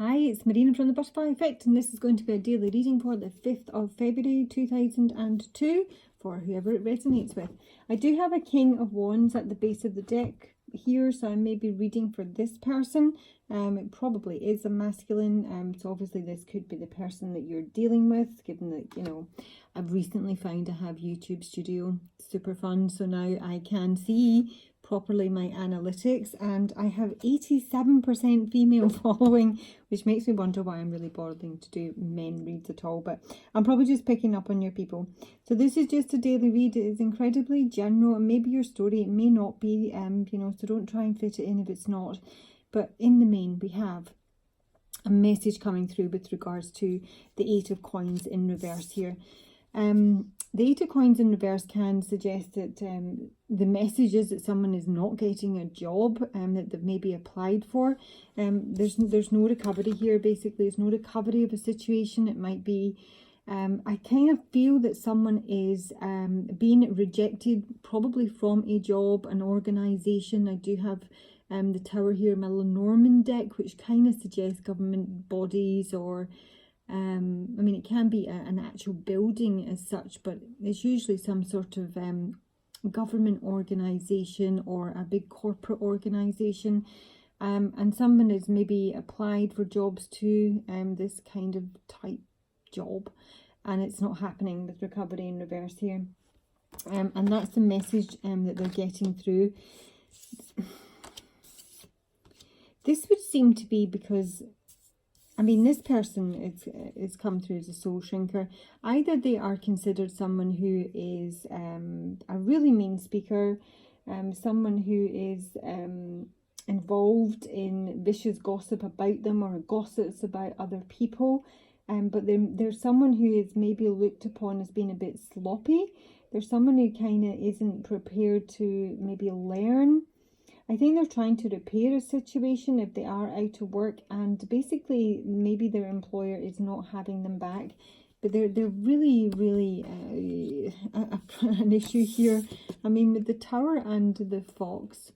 Hi, it's Marina from the Butterfly Effect, and this is going to be a daily reading for the 5th of February 2002 for whoever it resonates with. I do have a King of Wands at the base of the deck here, so I may be reading for this person. It probably is a masculine, so obviously this could be the person that you're dealing with, given that, you know, I've recently found I have YouTube Studio, super fun, so now I can see properly my analytics, and I have 87% female following, which makes me wonder why I'm really bothering to do men reads at all, but I'm probably just picking up on your people. So this is just a daily read. It is incredibly general, and maybe your story, it may not be, you know, so don't try and fit it in if it's not. But in the main, we have a message coming through with regards to the Eight of Coins in reverse here. The Eight of Coins in reverse can suggest that the message is that someone is not getting a job that they've maybe applied for. There's no recovery here, basically. There's no recovery of a situation. It might be, I kind of feel that someone is being rejected, probably from a job, an organisation. I do have the Tower here, my Lenormand deck, which kind of suggests government bodies or I mean, it can be an actual building as such, but it's usually some sort of government organisation or a big corporate organisation. And someone has maybe applied for jobs to this kind of type job, and it's not happening with recovery in reverse here. And that's the message that they're getting through. This would seem to be because, I mean, this person is come through as a soul shrinker. Either they are considered someone who is a really mean speaker, someone who is involved in vicious gossip about them or gossips about other people, but there's someone who is maybe looked upon as being a bit sloppy. There's someone who kind of isn't prepared to maybe learn. I think they're trying to repair a situation if they are out of work, and basically maybe their employer is not having them back, but they're really an issue here. I mean, with the Tower and the Fox,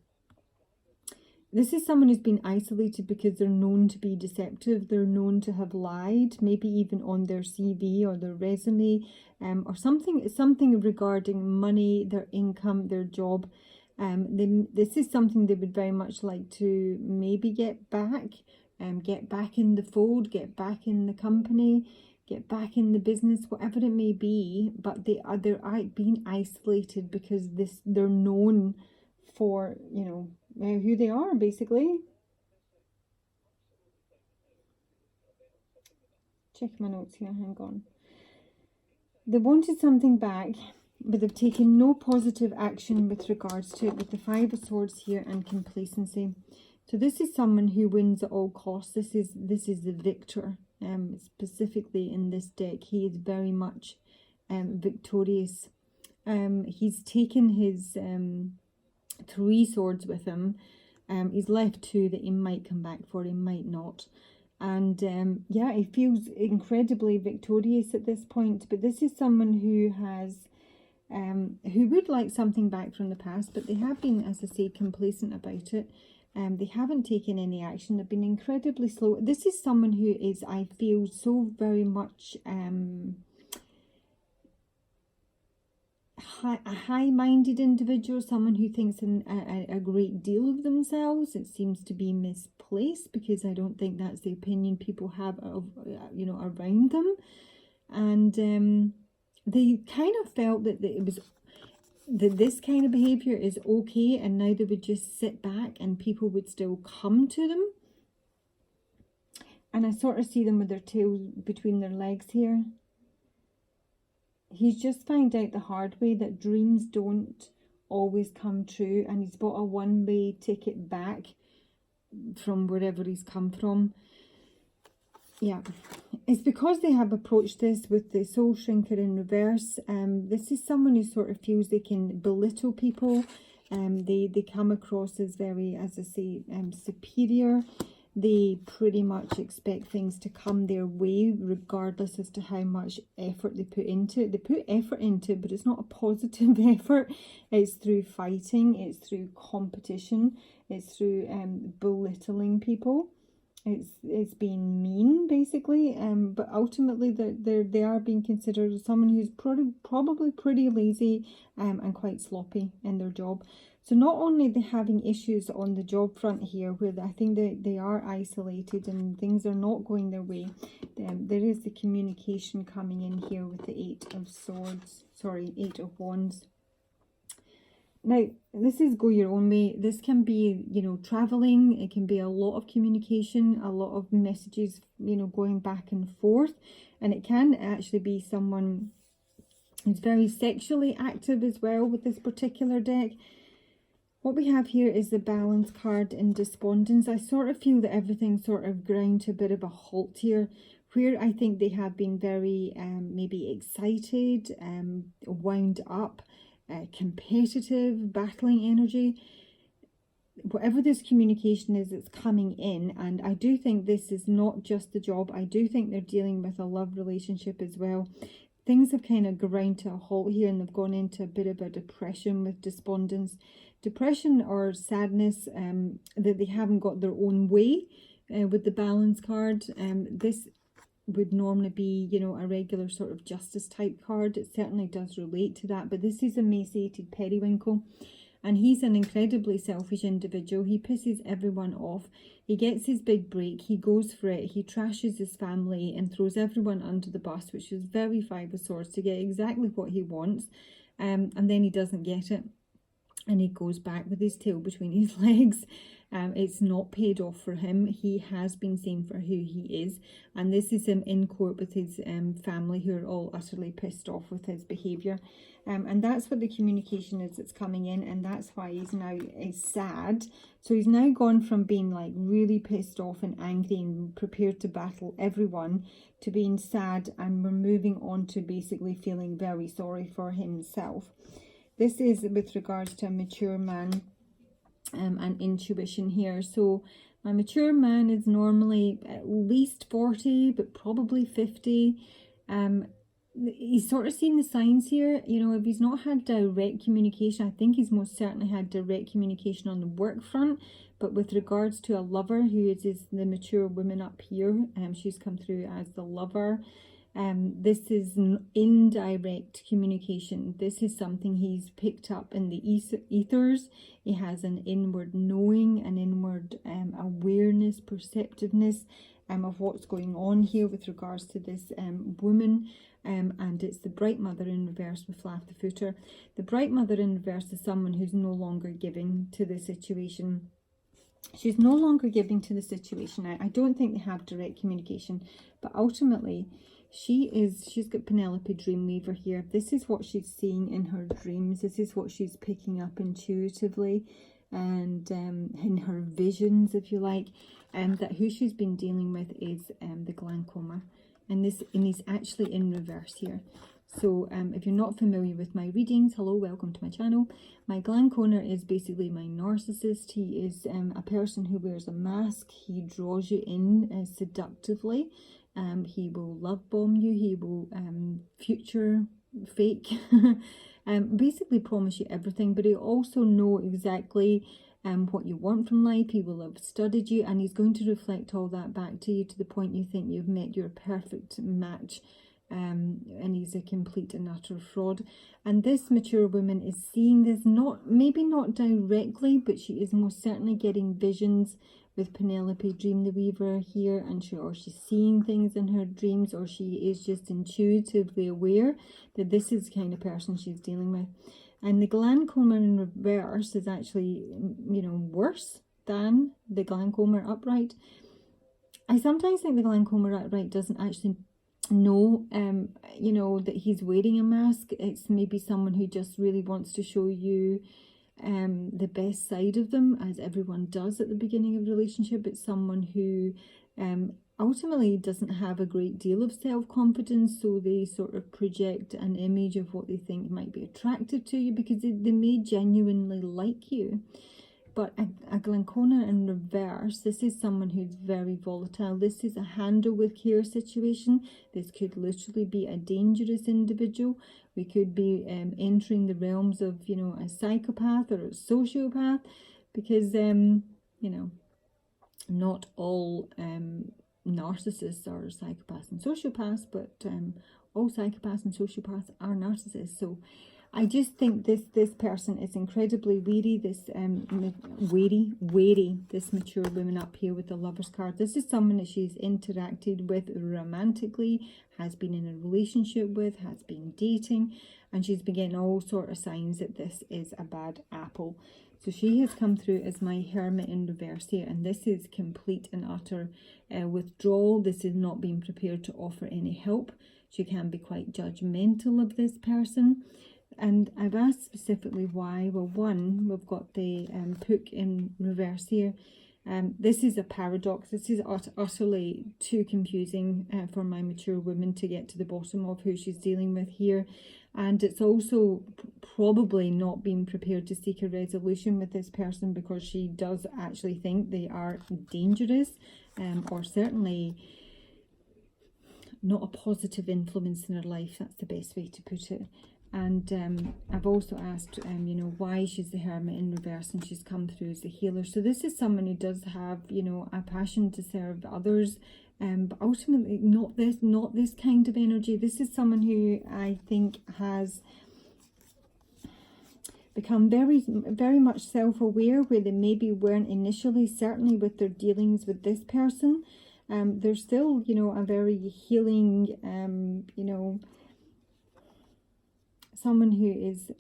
this is someone who's been isolated because they're known to be deceptive. They're known to have lied, maybe even on their CV or their resume, or something regarding money, their income, their job. This is something they would very much like to maybe get back in the fold, get back in the company, get back in the business, whatever it may be. But they're being isolated because they're known for, you know, who they are, basically. Check my notes here, hang on. They wanted something back, but they've taken no positive action with regards to it, with the Five of Swords here and complacency. So this is someone who wins at all costs. This is the victor. Specifically in this deck, he is very much victorious. He's taken his 3 swords with him. He's left 2 that he might come back for, he might not. And yeah, he feels incredibly victorious at this point. But this is someone who has who would like something back from the past, but they have been, as I say, complacent about it. They haven't taken any action. They've been incredibly slow. This is someone who is, I feel, so very much a high-minded individual, someone who thinks a great deal of themselves. It seems to be misplaced, because I don't think that's the opinion people have of, you know, around them. And they kind of felt that this kind of behaviour is okay, and now they would just sit back and people would still come to them. And I sort of see them with their tails between their legs here. He's just found out the hard way that dreams don't always come true, and he's bought a one-way ticket back from wherever he's come from. Yeah, it's because they have approached this with the soul shrinker in reverse. This is someone who sort of feels they can belittle people. They come across as very, as I say, superior. They pretty much expect things to come their way, regardless as to how much effort they put into it. They put effort into it, but it's not a positive effort. It's through fighting, it's through competition, it's through belittling people. it's being mean, basically, but ultimately they are being considered as someone who's probably pretty lazy, and quite sloppy in their job. So not only are they having issues on the job front here, where I think they are isolated and things are not going their way, there is the communication coming in here with the Eight of Wands. Now, this is go your own way. This can be, traveling. It can be a lot of communication, a lot of messages, going back and forth. And it can actually be someone who's very sexually active as well with this particular deck. What we have here is the Balance card in Despondence. I sort of feel that everything sort of ground to a bit of a halt here, where I think they have been very maybe excited, wound up, competitive, battling energy. Whatever this communication is, it's coming in, and I do think this is not just the job. I do think they're dealing with a love relationship as well. Things have kind of ground to a halt here, and they've gone into a bit of a depression with Despondence. Depression or sadness that they haven't got their own way with the Balance card. This would normally be, a regular sort of justice type card. It certainly does relate to that, but this is emaciated periwinkle, and he's an incredibly selfish individual. He pisses everyone off. He gets his big break, he goes for it, he trashes his family and throws everyone under the bus, which is very Five of Swords, to get exactly what he wants, and then he doesn't get it, and he goes back with his tail between his legs. It's not paid off for him. He has been seen for who he is, and this is him in court with his family, who are all utterly pissed off with his behaviour, and that's what the communication is that's coming in, and that's why he's now sad. So he's now gone from being like really pissed off and angry and prepared to battle everyone, to being sad, and we're moving on to basically feeling very sorry for himself. This is with regards to a mature man and intuition here. So my mature man is normally at least 40, but probably 50. He's sort of seen the signs here. If he's not had direct communication, I think he's most certainly had direct communication on the work front. But with regards to a lover, who is the mature woman up here, she's come through as the lover. This is an indirect communication. This is something he's picked up in the ethers. He has an inward knowing, an inward awareness, perceptiveness of what's going on here with regards to this woman. And it's the Bright Mother in reverse with Flav the Footer. The Bright Mother in reverse is someone who's no longer giving to the situation. She's no longer giving to the situation. I don't think they have direct communication, but ultimately she's got Penelope Dreamweaver here. This is what she's seeing in her dreams. This is what she's picking up intuitively, and in her visions, if you like, and that who she's been dealing with is the Glancomer, and he's actually in reverse here. So if you're not familiar with my readings, hello, welcome to my channel. My Glancomer is basically my narcissist. He is a person who wears a mask. He draws you in seductively. He will love bomb you. He will future fake, basically promise you everything, but he also know exactly what you want from life. He will have studied you, and he's going to reflect all that back to you to the point you think you've met your perfect match. And he's a complete and utter fraud. And this mature woman is seeing this, maybe not directly, but she is most certainly getting visions with Penelope Dream the Weaver here, and she's seeing things in her dreams, or she is just intuitively aware that this is the kind of person she's dealing with. And the Glancomer in reverse is actually, worse than the Glancomer upright. I sometimes think the Glancomer upright doesn't actually know, that he's wearing a mask. It's maybe someone who just really wants to show you the best side of them, as everyone does at the beginning of a relationship. It's someone who ultimately doesn't have a great deal of self-confidence, so they sort of project an image of what they think might be attractive to you, because they may genuinely like you. But a Glancomer in reverse, this is someone who's very volatile. This is a handle with care situation. This could literally be a dangerous individual. We could be entering the realms of, a psychopath or a sociopath, because, not all narcissists are psychopaths and sociopaths, but all psychopaths and sociopaths are narcissists. So I just think this person is incredibly wary, this this mature woman up here with the Lover's card. This is someone that she's interacted with romantically, has been in a relationship with, has been dating, and she's been getting all sort of signs that this is a bad apple. So she has come through as my Hermit in reverse here, and this is complete and utter withdrawal. This is not being prepared to offer any help. She can be quite judgmental of this person. And I've asked specifically why. Well, one, we've got the Puck in reverse here. This is a paradox. This is utterly too confusing for my mature woman to get to the bottom of who she's dealing with here. And it's also probably not being prepared to seek a resolution with this person, because she does actually think they are dangerous, or certainly not a positive influence in her life. That's the best way to put it. And I've also asked, you know, why she's the Hermit in reverse, and she's come through as the healer. So this is someone who does have, you know, a passion to serve others, but ultimately not this kind of energy. This is someone who I think has become very much self-aware, where they maybe weren't initially, certainly with their dealings with this person. There's still, you know, a very healing, you know, someone who is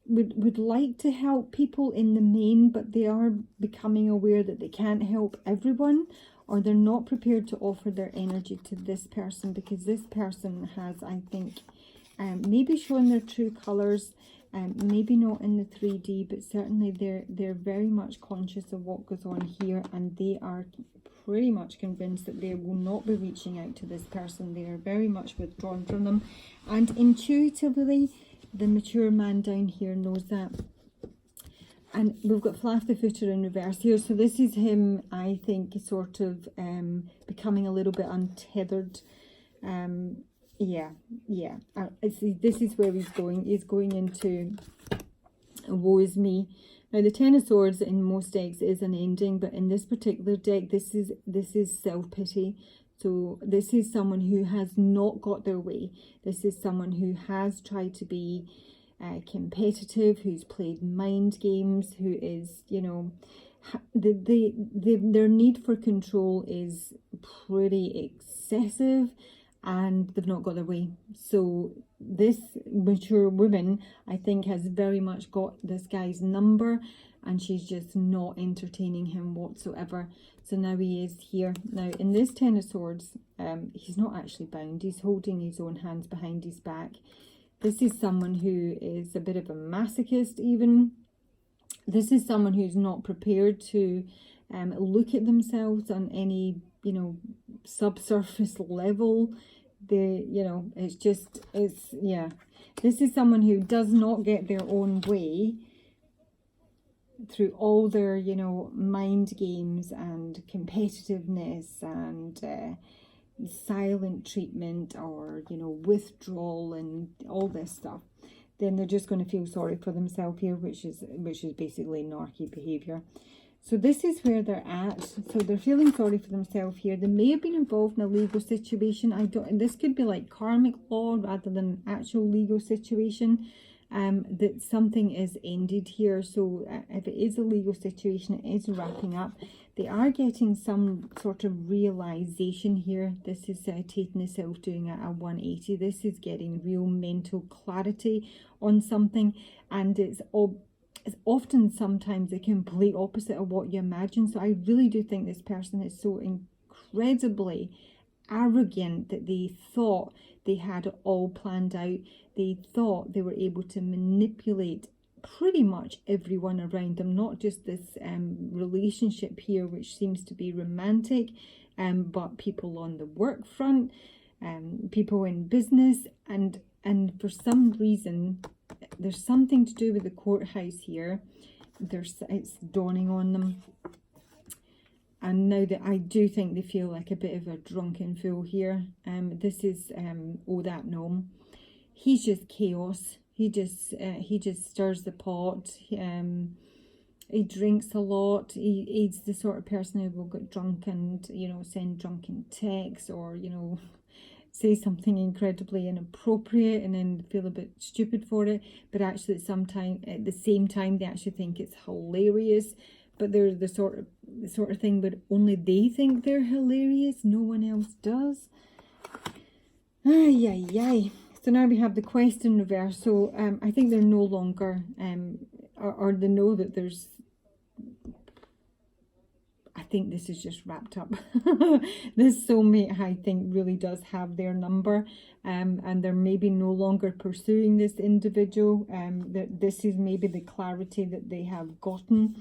would like to help people in the main, but they are becoming aware that they can't help everyone, or they're not prepared to offer their energy to this person, because this person has, I think, maybe shown their true colors, maybe not in the 3D, but certainly they're very much conscious of what goes on here, and they are pretty much convinced that they will not be reaching out to this person. They are very much withdrawn from them, and intuitively the mature man down here knows that. And we've got Flaff the Footer in reverse here, so this is him, I think, sort of becoming a little bit untethered. This is where he's going. He's going into woe is me. Now, the Ten of Swords in most decks is an ending, but in this particular deck, this is self-pity. So this is someone who has not got their way. This is someone who has tried to be competitive, who's played mind games, who is, you know, their need for control is pretty excessive, and they've not got their way. So this mature woman, I think, has very much got this guy's number, and she's just not entertaining him whatsoever. So now he is here. Now, in this Ten of Swords, he's not actually bound. He's holding his own hands behind his back. This is someone who is a bit of a masochist even. This is someone who's not prepared to look at themselves on any, you know, subsurface level. This is someone who does not get their own way through all their, you know, mind games and competitiveness and silent treatment, or, you know, withdrawal and all this stuff. Then they're just going to feel sorry for themselves here, which is basically narky behavior. So this is where they're at. So they're feeling sorry for themselves here. They may have been involved in a legal situation. This could be like karmic law rather than actual legal situation. That something is ended here. So if it is a legal situation, it is wrapping up. They are getting some sort of realization here. This is taking the self doing a 180. This is getting real mental clarity on something, and it's often sometimes the complete opposite of what you imagine. So I really do think this person is so incredibly arrogant that they thought they had it all planned out. They thought they were able to manipulate pretty much everyone around them, not just this relationship here, which seems to be romantic, but people on the work front, people in business, and for some reason there's something to do with the courthouse here. It's dawning on them. And now that I do think they feel like a bit of a drunken fool here. This is that gnome. He's just chaos. He just stirs the pot. He drinks a lot. He's the sort of person who will get drunk and, you know, send drunken texts, or, you know, say something incredibly inappropriate and then feel a bit stupid for it, but actually at the same time they actually think it's hilarious. But they're the sort of thing where only they think they're hilarious, no one else does. Ay, ay, ay. So now we have the quest in reverse. So I think they're no longer, or they know that there's, I think this is just wrapped up. This soulmate, I think, really does have their number, and they're maybe no longer pursuing this individual. That this is maybe the clarity that they have gotten,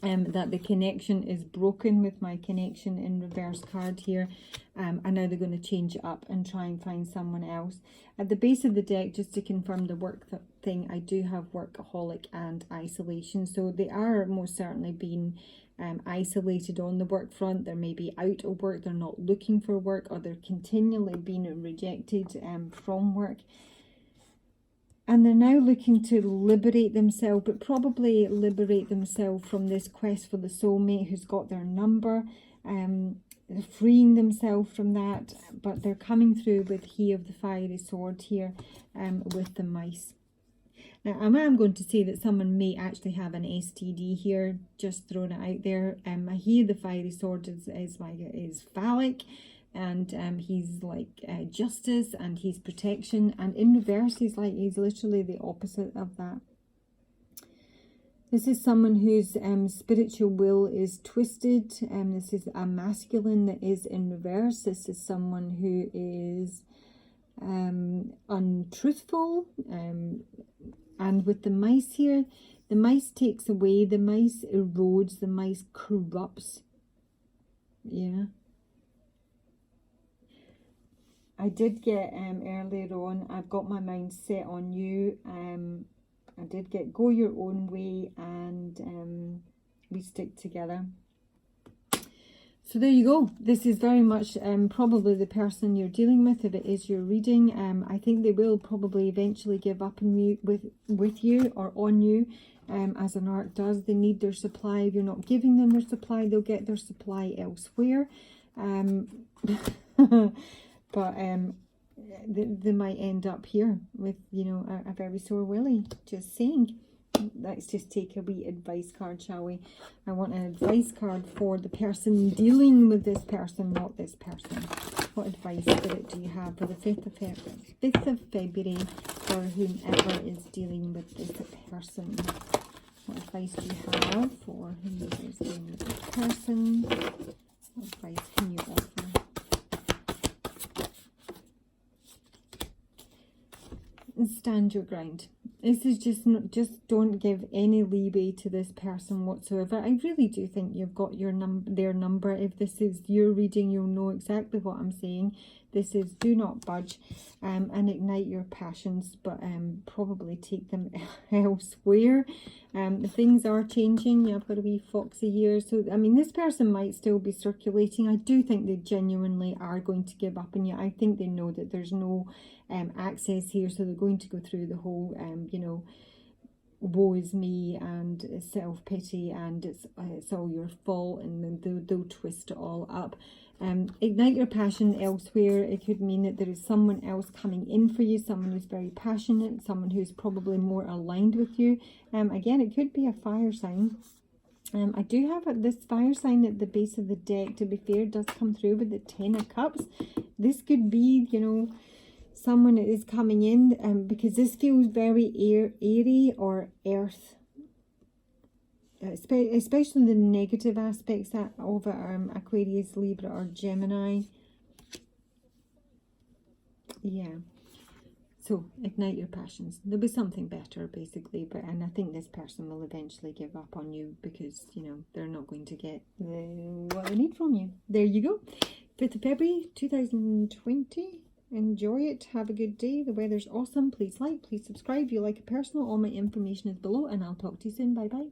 that the connection is broken with my connection in reverse card here, and now they're going to change it up and try and find someone else. At the base of the deck, just to confirm the work thing, I do have workaholic and isolation. So they are most certainly being isolated on the work front. They're maybe out of work, they're not looking for work, or they're continually being rejected from work. And they're now looking to liberate themselves, but probably liberate themselves from this quest for the soulmate who's got their number. They're freeing themselves from that, but they're coming through with He of the Fiery Sword here, with the mice. Now, I am going to say that someone may actually have an STD here, just throwing it out there. He of the Fiery Sword is phallic, and he's like justice, and he's protection, and in reverse he's literally the opposite of that. This is someone whose spiritual will is twisted. This is a masculine that is in reverse. This is someone who is untruthful. And with the mice here, the mice takes away, the mice erodes, the mice corrupts. Yeah. I did get earlier on, I've got my mind set on you. I did get go your own way, and we stick together. So there you go. This is very much probably the person you're dealing with, if it is your reading. I think they will probably eventually give up on you, with you or on you, as an arc does. They need their supply. If you're not giving them their supply, they'll get their supply elsewhere. But they might end up here with, you know, a very sore willy. Just saying. Let's just take a wee advice card, shall we? I want an advice card for the person dealing with this person, not this person. What advice, Spirit, do you have for the 5th of February for whomever is dealing with this person? What advice do you have for whomever is dealing with this person? What advice can you offer? And stand your ground. This is just don't give any leeway to this person whatsoever. I really do think you've got their number. If this is your reading, you'll know exactly what I'm saying. This is do not budge, and ignite your passions, but probably take them elsewhere. Things are changing. I've got a wee foxy here. So, I mean, this person might still be circulating. I do think they genuinely are going to give up on you. I think they know that there's no access here, so they're going to go through the whole, you know, woe is me and self-pity, and it's all your fault, and then they'll twist it all up. Ignite your passion elsewhere. It could mean that there is someone else coming in for you, someone who's very passionate, someone who's probably more aligned with you. Again, it could be a fire sign. I do have this fire sign at the base of the deck, to be fair, does come through with the 10 of Cups. This could be, you know, someone that is coming in, because this feels very airy or earth. Especially the negative aspects of it, Aquarius, Libra or Gemini. Yeah. So, ignite your passions. There'll be something better, basically. And I think this person will eventually give up on you, because, you know, they're not going to get what they need from you. There you go. 5th of February, 2020. Enjoy it. Have a good day. The weather's awesome. Please like, please subscribe. If you like it personal, all my information is below, and I'll talk to you soon. Bye bye.